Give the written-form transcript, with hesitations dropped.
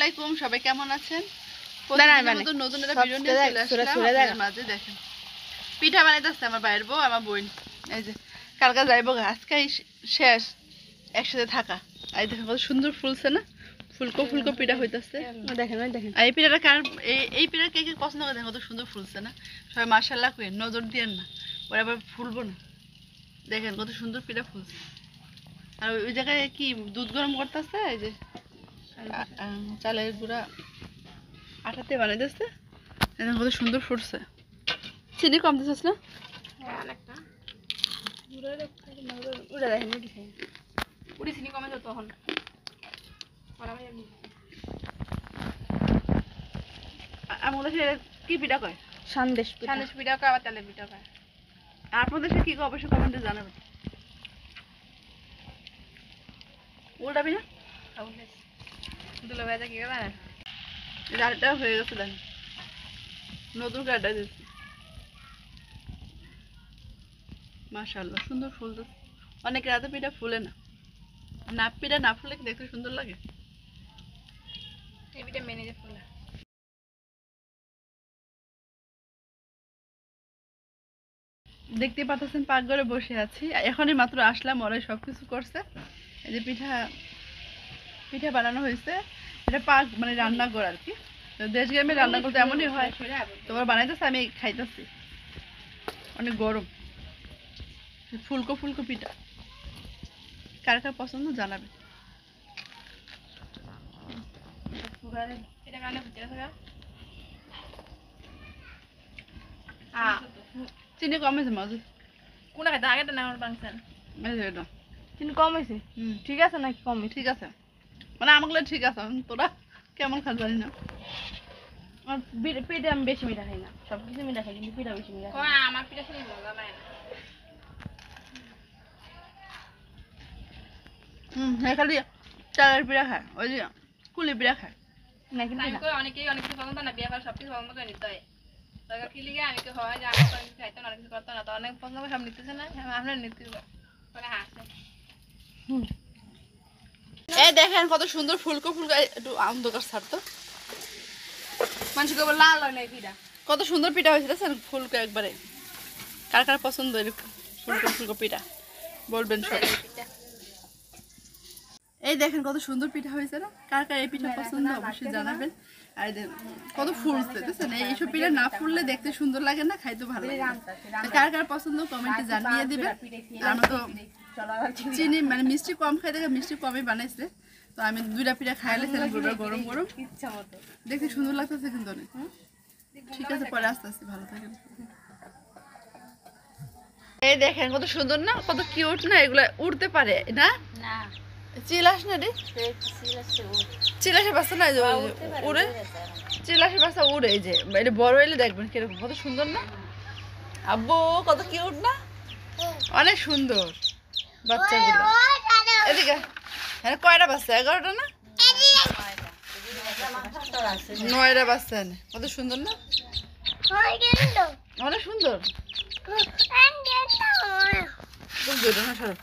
আলাইকুম, সবাই কেমন আছেন? নতুন একটা ভিডিও নিয়ে চলে আসলাম আপনাদের মাঝে। দেখেন পিঠা বানাইতেছে আমার বাইরের বউ, আমার বোন। এই যে কালকে যাইবো, আজকে শেষ একসাথে থাকা। এই দেখেন কত সুন্দর ফুলছে না, ফুলকো ফুলকো পিঠা হইতেছে। দেখেন এই পিঠাটা কার, এই পিঠা কে কে পছন্দ করে? দেখেন কত সুন্দর ফুলছে না, সবাই মাশাআল্লাহ কই, নজর দিয়েন না, ওরা আবার ফুলবো না। দেখেন কত সুন্দর পিঠা ফুলছে। আর ওই জায়গায় কি দুধ গরম করতেছে, এই যে চালের গুঁড়া আটাতে বানাই দিচ্ছে। একদম কত সুন্দর ফুটছে। চিনি কম দিছিস না? চিনি কমে তো তখন আমাদের কি পিঠা কয়? সন্দেশ পিঠা কয়, আবার তেলের পিঠা কয়। আপনাদের সে কি কয় অবশ্যই কমেন্টে জানাবেন। উল্টাবি না, দুলো ভাজা কি করে? ডালটা হয়ে গেছে, দেন নতুন কাটা দিচ্ছি। মাশাআল্লাহ সুন্দর ফুল তো। অনেক রাতে পিঠা ফুলে না, পিঠা না ফুলে দেখতে সুন্দর লাগে। এই পিঠা মেনে যে ফুলে। দেখতে পাচ্ছেন পাকঘরে বসে আছি, এখনই মাত্র আসলাম, ওরা সবকিছু করছে। এই যে পিঠা বানানো হয়েছে, এটা পাক মানে রান্নাঘর আর কি। দেশ গ্রামে রান্না করতে এমনই হয়, তোমার বানাইতেছে, আমি খাইতেছি। অনেক গরম, ফুলকো ফুলকো পিঠা। কার কার পছন্দ জানাবে। চিনি কমেছে মাঝে, কোন খাইতে আগে তো না বাংছেন এটা চিনি কম হয়েছে। ঠিক আছে নাকি কম? ঠিক আছে, মানে আমাগুলো ঠিক আছে, তোরা কেমন খাস জানি না। আমার পিঠা আমি বেশি মিঠা খাই না, সবকিছু মিঠা খাই, কিন্তু পিঠা বেশি মিঠা খাই। আমার পিঠা শুনে মজা পায় না। খালি চালের পিঠা খায়, ওই যে কুলি পিঠা খায় নাকি অনেকেই অনেক কিছু পছন্দ না, বিয়ে করে সবকিছু পছন্দ করে নিতে হয়। কি লিগে আমি হয় যে আমার কিছু খাইতো না, কিছু করতো না, তো অনেক পছন্দ করে সব নিতেছে না, আপনার নিতে করে হাসে। এই দেখেন কত সুন্দর ফুলকো ফুলকো, একটু অন্ধকার ছাড়তো, মানুষ কেবল লাল হয় না পিঠা। কত সুন্দর পিঠা হয়েছে দেখছেন, ফুলকো একবারে। কার কার পছন্দ এরকম ফুলকো ফুলকো পিঠা বলবেন সব। এই দেখেন কত সুন্দর পিঠা হয়েছে না, কার কার এই পিঠা পছন্দ অবশ্যই জানাবেন। আর কত ফুলছে দেখছেন, এইসব পিঠা না ফুললে দেখতে সুন্দর লাগে না, খাইতে ভালো লাগে। কার কার পছন্দ কমেন্টে জানিয়ে দিবেন। আমরা তো চিনি মানে মিষ্টি কম খাই, দেখে মিষ্টি কমই বানাইছে, তো আমি দুইটা পিঠা খাইলে গরম গরম দেখতে সুন্দর লাগতেছে কিন্তু অনেক। ঠিক আছে, পরে আস্তে আস্তে ভালো থাকেন। এই দেখেন কত সুন্দর না, কত কিউট না, এগুলো উড়তে পারে না? চিলাস না রে, চিলাসের বাচ্চা না উড়ে, চিলাসের বাচ্চা উড়ে। এই যে এটা বড় হইলে দেখবেন কিরকম, কত সুন্দর না আব্বু, কত কিউট না, অনেক সুন্দর বাচ্চাগুলো। এদিকে হ্যাঁ, কয়টা বাচ্চা? 11টা না 9টা বাচ্চা, কত সুন্দর না, অনেক সুন্দর। না সরব